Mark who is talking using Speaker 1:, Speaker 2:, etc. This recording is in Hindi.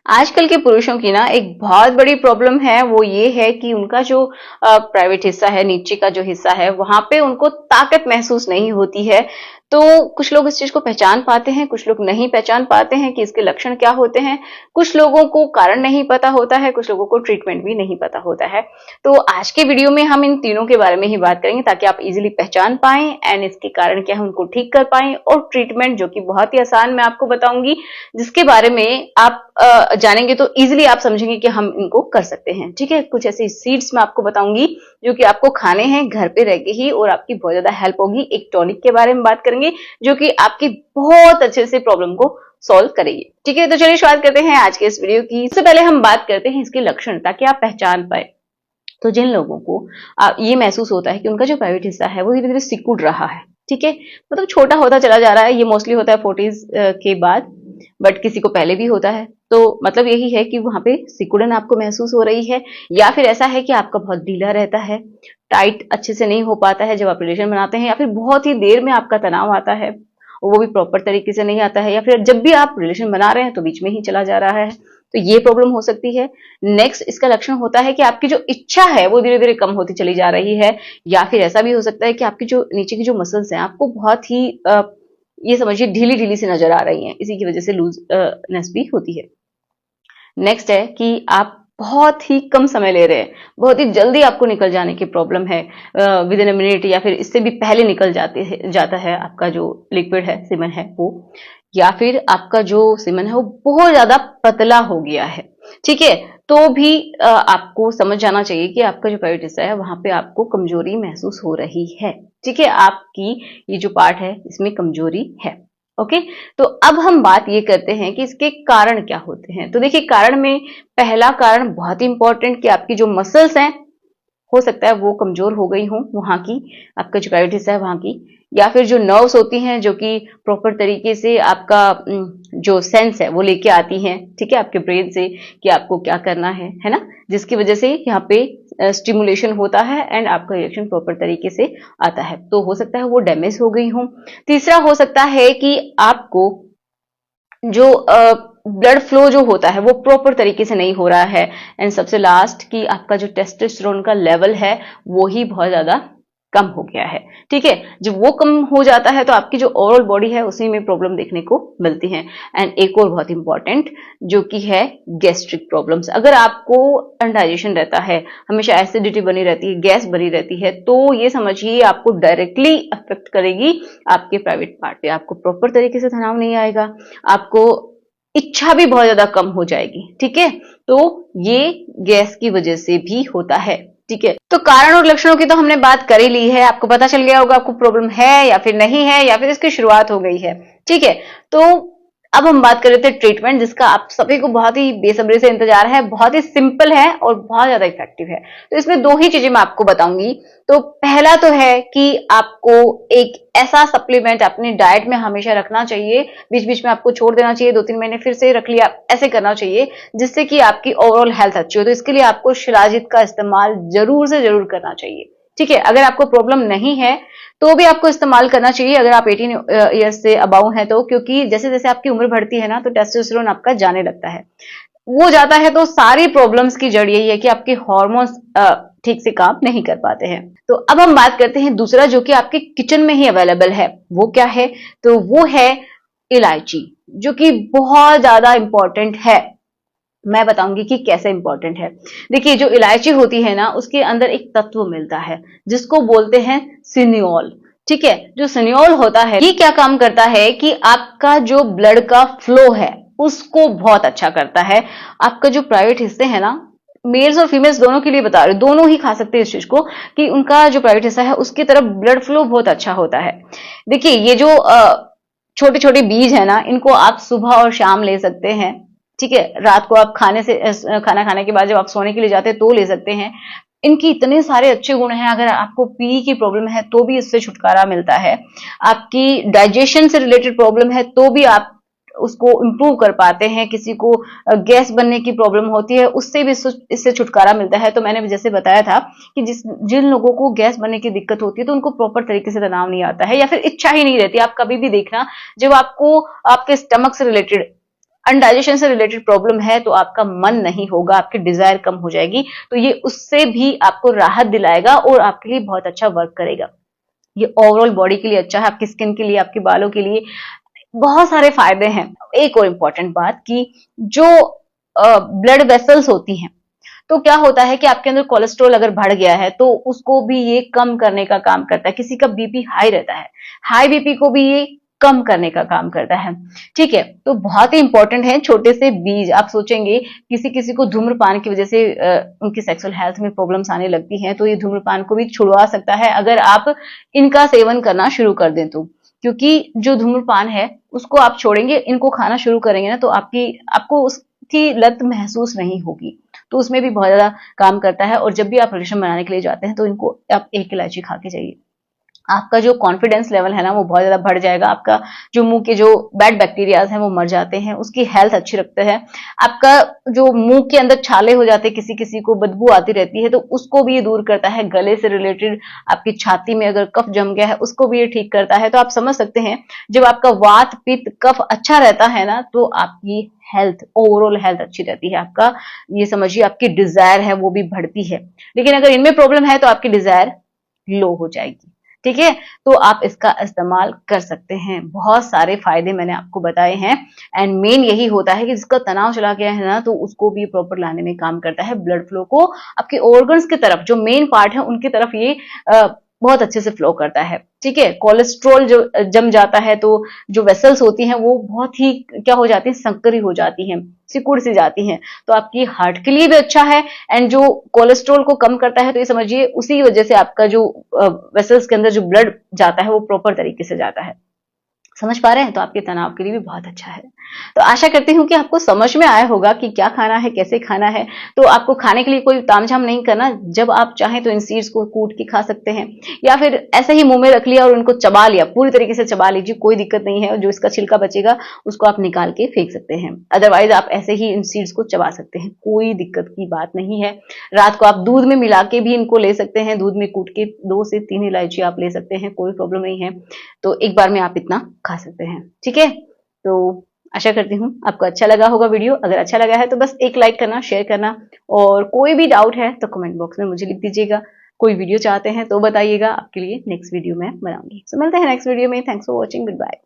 Speaker 1: आजकल के पुरुषों की ना एक बहुत बड़ी प्रॉब्लम है, वो ये है कि उनका जो प्राइवेट हिस्सा है, नीचे का जो हिस्सा है, वहां पे उनको ताकत महसूस नहीं होती है। तो कुछ लोग इस चीज को पहचान पाते हैं, कुछ लोग नहीं पहचान पाते हैं कि इसके लक्षण क्या होते हैं। कुछ लोगों को कारण नहीं पता होता है, कुछ लोगों को ट्रीटमेंट भी नहीं पता होता है। तो आज के वीडियो में हम इन तीनों के बारे में ही बात करेंगे, ताकि आप इजीली पहचान पाएं एंड इसके कारण क्या है उनको ठीक कर पाएं, और ट्रीटमेंट जो कि बहुत ही आसान मैं आपको बताऊंगी, जिसके बारे में आप जानेंगे तो इजीली आप समझेंगे कि हम इनको कर सकते हैं। ठीक है, कुछ ऐसी सीड्स मैं आपको बताऊंगी जो कि आपको खाने हैं घर पे रह के ही, और आपकी बहुत ज्यादा हेल्प होगी। एक टॉनिक के बारे में बात करेंगे जो कि आपकी बहुत अच्छे से प्रॉब्लम को सॉल्व करेगी। ठीक है, तो चलिए शुरुआत करते हैं आज के इस वीडियो की। सबसे पहले हम बात करते हैं इसके लक्षण, ताकि आप पहचान पाए। तो जिन लोगों को ये महसूस होता है कि उनका जो प्राइवेट हिस्सा है वो धीरे धीरे सिकुड़ रहा है, ठीक है, मतलब छोटा होता चला जा रहा है, ये मोस्टली होता है 40s के बाद, बट किसी को पहले भी होता है। तो मतलब यही है कि वहां पे सिकुड़न आपको महसूस हो रही है, या फिर ऐसा है कि आपका बहुत ढीला रहता है, टाइट अच्छे से नहीं हो पाता है जब आप रिलेशन बनाते हैं, या फिर बहुत ही देर में आपका तनाव आता है वो भी प्रॉपर तरीके से नहीं आता है, या फिर जब भी आप रिलेशन बना रहे हैं तो बीच में ही चला जा रहा है। तो ये प्रॉब्लम हो सकती है। नेक्स्ट इसका लक्षण होता है कि आपकी जो इच्छा है वो धीरे धीरे कम होती चली जा रही है, या फिर ऐसा भी हो सकता है कि आपकी जो नीचे की जो मसल्स हैं आपको बहुत ही ये समझिए ढीली ढीली सी नजर आ रही हैं, इसी की वजह से लूजनेस भी होती है। नेक्स्ट है कि आप बहुत ही कम समय ले रहे हैं, बहुत ही जल्दी आपको निकल जाने की प्रॉब्लम है, विद इन अ मिनट या फिर इससे भी पहले निकल जाता है आपका जो लिक्विड है, सीमन है वो, या फिर आपका जो सीमन है वो बहुत ज्यादा पतला हो गया है। ठीक है, तो भी आपको समझ जाना चाहिए कि आपका जो प्राइवेट हिस्सा है वहां पे आपको कमजोरी महसूस हो रही है। ठीक है, आपकी ये जो पार्ट है इसमें कमजोरी है। ओके, तो अब हम बात ये करते हैं कि इसके कारण क्या होते हैं। तो देखिए, कारण में पहला कारण बहुत ही इंपॉर्टेंट, कि आपकी जो मसल्स हैं हो सकता है वो कमजोर हो गई हो वहां की, आपका जो प्राइवेट हिस्सा है वहां की, या फिर जो नर्व्स होती हैं जो कि प्रॉपर तरीके से आपका जो सेंस है वो लेके आती हैं, ठीक है, आपके ब्रेन से कि आपको क्या करना है ना, जिसकी वजह से यहाँ पे स्टिमुलेशन होता है एंड आपका रिएक्शन प्रॉपर तरीके से आता है। तो हो सकता है वो डैमेज हो गई हो। तीसरा हो सकता है कि आपको जो ब्लड फ्लो जो होता है वो प्रॉपर तरीके से नहीं हो रहा है, एंड सबसे लास्ट कि आपका जो टेस्टोस्टेरोन का लेवल है वो ही बहुत ज्यादा कम हो गया है। ठीक है, जब वो कम हो जाता है तो आपकी जो ओवरऑल बॉडी है उसी में प्रॉब्लम देखने को मिलती है। एंड एक और बहुत इंपॉर्टेंट जो कि है गैस्ट्रिक प्रॉब्लम्स। अगर आपको अनडाइजेशन रहता है, हमेशा एसिडिटी बनी रहती है, गैस बनी रहती है, तो ये समझिए आपको डायरेक्टली अफेक्ट करेगी आपके प्राइवेट पार्ट पे। आपको प्रॉपर तरीके से तनाव नहीं आएगा, आपको इच्छा भी बहुत ज्यादा कम हो जाएगी। ठीक है, तो ये गैस की वजह से भी होता है। ठीक है, तो कारण और लक्षणों की तो हमने बात कर ही ली है, आपको पता चल गया होगा आपको प्रॉब्लम है या फिर नहीं है, या फिर इसकी शुरुआत हो गई है। ठीक है, तो अब हम बात कर रहे थे ट्रीटमेंट, जिसका आप सभी को बहुत ही बेसब्री से इंतजार है, बहुत ही सिंपल है और बहुत ज्यादा इफेक्टिव है। तो इसमें दो ही चीजें मैं आपको बताऊंगी। तो पहला तो है कि आपको एक ऐसा सप्लीमेंट अपनी डाइट में हमेशा रखना चाहिए, बीच बीच में आपको छोड़ देना चाहिए, 2-3 महीने फिर से रख लिया, ऐसे करना चाहिए जिससे कि आपकी ओवरऑल हेल्थ अच्छी हो। तो इसके लिए आपको शिलाजीत का इस्तेमाल जरूर से जरूर करना चाहिए। ठीक है, अगर आपको प्रॉब्लम नहीं है तो भी आपको इस्तेमाल करना चाहिए, अगर आप 18 ईयर्स से अबाउ हैं तो, क्योंकि जैसे जैसे आपकी उम्र बढ़ती है ना तो टेस्टोस्टेरोन आपका जाने लगता है, वो जाता है तो सारी प्रॉब्लम्स की जड़ यही है कि आपके हार्मोन्स ठीक से काम नहीं कर पाते हैं। तो अब हम बात करते हैं दूसरा जो कि आपके किचन में ही अवेलेबल है। वो क्या है? तो वो है इलायची, जो कि बहुत ज्यादा इंपॉर्टेंट है। मैं बताऊंगी कि कैसे इंपॉर्टेंट है। देखिए, जो इलायची होती है ना उसके अंदर एक तत्व मिलता है जिसको बोलते हैं सिनियोल। ठीक है, जो सिनियोल होता है ये क्या काम करता है कि आपका जो ब्लड का फ्लो है उसको बहुत अच्छा करता है। आपका जो प्राइवेट हिस्से है ना, मेल्स और फीमेल्स दोनों के लिए बता रही हूँ, दोनों ही खा सकते हैं इस चीज को, कि उनका जो प्राइवेट हिस्सा है उसकी तरफ ब्लड फ्लो बहुत अच्छा होता है। देखिए, ये जो छोटे छोटे बीज है ना, इनको आप सुबह और शाम ले सकते हैं। ठीक है, रात को आप खाना खाने के बाद जब आप सोने के लिए जाते हैं तो ले सकते हैं। इनकी इतने सारे अच्छे गुण हैं, अगर आपको पी की प्रॉब्लम है तो भी इससे छुटकारा मिलता है, आपकी डाइजेशन से रिलेटेड प्रॉब्लम है तो भी आप उसको इंप्रूव कर पाते हैं, किसी को गैस बनने की प्रॉब्लम होती है उससे भी इससे छुटकारा मिलता है। तो मैंने भी जैसे बताया था कि जिन लोगों को गैस बनने की दिक्कत होती है तो उनको प्रॉपर तरीके से तनाव नहीं आता है, या फिर इच्छा ही नहीं रहती। आप कभी भी देखना, जब आपको आपके स्टमक से रिलेटेड अनडाइजेशन से रिलेटेड प्रॉब्लम है तो आपका मन नहीं होगा, आपकी डिजायर कम हो जाएगी, तो ये उससे भी आपको राहत दिलाएगा और आपके लिए बहुत अच्छा वर्क करेगा। ये ओवरऑल बॉडी के लिए अच्छा है, आपकी स्किन के लिए, आपके बालों के लिए बहुत सारे फायदे हैं। एक और इम्पोर्टेंट बात कि जो ब्लड वेसल्स होती हैं, तो क्या होता है कि आपके अंदर कोलेस्ट्रॉल अगर बढ़ गया है तो उसको भी ये कम करने का काम करता है। किसी का बीपी हाई रहता है, हाई बीपी को भी ये कम करने का काम करता है। ठीक है, तो बहुत ही इंपॉर्टेंट है छोटे से बीज। आप सोचेंगे किसी किसी को धूम्रपान की वजह से उनकी सेक्सुअल हेल्थ में प्रॉब्लम्स आने लगती हैं, तो ये धूम्रपान को भी छुड़वा सकता है अगर आप इनका सेवन करना शुरू कर दें तो। क्योंकि जो धूम्रपान है उसको आप छोड़ेंगे, इनको खाना शुरू करेंगे ना, तो आपको उसकी लत महसूस नहीं होगी। तो उसमें भी बहुत ज्यादा काम करता है। और जब भी आप रिलेशन बनाने के लिए जाते हैं तो इनको आप एक इलायची खा के जाइए, आपका जो कॉन्फिडेंस लेवल है ना वो बहुत ज्यादा बढ़ जाएगा। आपका जो मुंह के जो बैड बैक्टीरियाज हैं वो मर जाते हैं, उसकी हेल्थ अच्छी रखता है। आपका जो मुंह के अंदर छाले हो जाते हैं, किसी किसी को बदबू आती रहती है, तो उसको भी ये दूर करता है। गले से रिलेटेड आपकी छाती में अगर कफ जम गया है उसको भी ये ठीक करता है। तो आप समझ सकते हैं जब आपका वात पित्त कफ अच्छा रहता है ना तो आपकी हेल्थ, ओवरऑल हेल्थ अच्छी रहती है। आपका ये समझिए आपकी डिजायर है वो भी बढ़ती है। लेकिन अगर इनमें प्रॉब्लम है तो आपकी डिजायर लो हो जाएगी। ठीक है, तो आप इसका इस्तेमाल कर सकते हैं। बहुत सारे फायदे मैंने आपको बताए हैं। एंड मेन यही होता है कि जिसका तनाव चला गया है ना तो उसको भी प्रॉपर लाने में काम करता है। ब्लड फ्लो को आपके ऑर्गन्स की तरफ, जो मेन पार्ट है उनकी तरफ ये बहुत अच्छे से फ्लो करता है। ठीक है, कोलेस्ट्रॉल जो जम जाता है तो जो वेसल्स होती हैं वो बहुत ही क्या हो जाती है, संकरी हो जाती हैं, सिकुड़ सी जाती हैं। तो आपकी हार्ट के लिए भी अच्छा है। एंड जो कोलेस्ट्रॉल को कम करता है तो ये समझिए उसी वजह से आपका जो वेसल्स के अंदर जो ब्लड जाता है वो प्रॉपर तरीके से जाता है। समझ पा रहे हैं, तो आपके तनाव के लिए भी बहुत अच्छा है। तो आशा करती हूँ कि आपको समझ में आया होगा कि क्या खाना है, कैसे खाना है। तो आपको खाने के लिए कोई तामझाम नहीं करना। जब आप चाहें तो इन सीड्स को कूट के खा सकते हैं, या फिर ऐसे ही मुंह में रख लिया और उनको चबा लिया, पूरी तरीके से चबा लीजिए, कोई दिक्कत नहीं है। जो इसका छिलका बचेगा उसको आप निकाल के फेंक सकते हैं। अदरवाइज आप ऐसे ही इन सीड्स को चबा सकते हैं, कोई दिक्कत की बात नहीं है। रात को आप दूध में मिला के भी इनको ले सकते हैं, दूध में कूट के 2 से 3 इलायची आप ले सकते हैं, कोई प्रॉब्लम नहीं है। तो एक बार में आप इतना खा सकते हैं। ठीक है, तो आशा करती हूँ आपको अच्छा लगा होगा वीडियो। अगर अच्छा लगा है तो बस एक लाइक करना, शेयर करना, और कोई भी डाउट है तो कमेंट बॉक्स में मुझे लिख दीजिएगा। कोई वीडियो चाहते हैं तो बताइएगा, आपके लिए नेक्स्ट वीडियो में बनाऊंगी। तो मिलते हैं नेक्स्ट वीडियो में। Thanks for watching, good bye.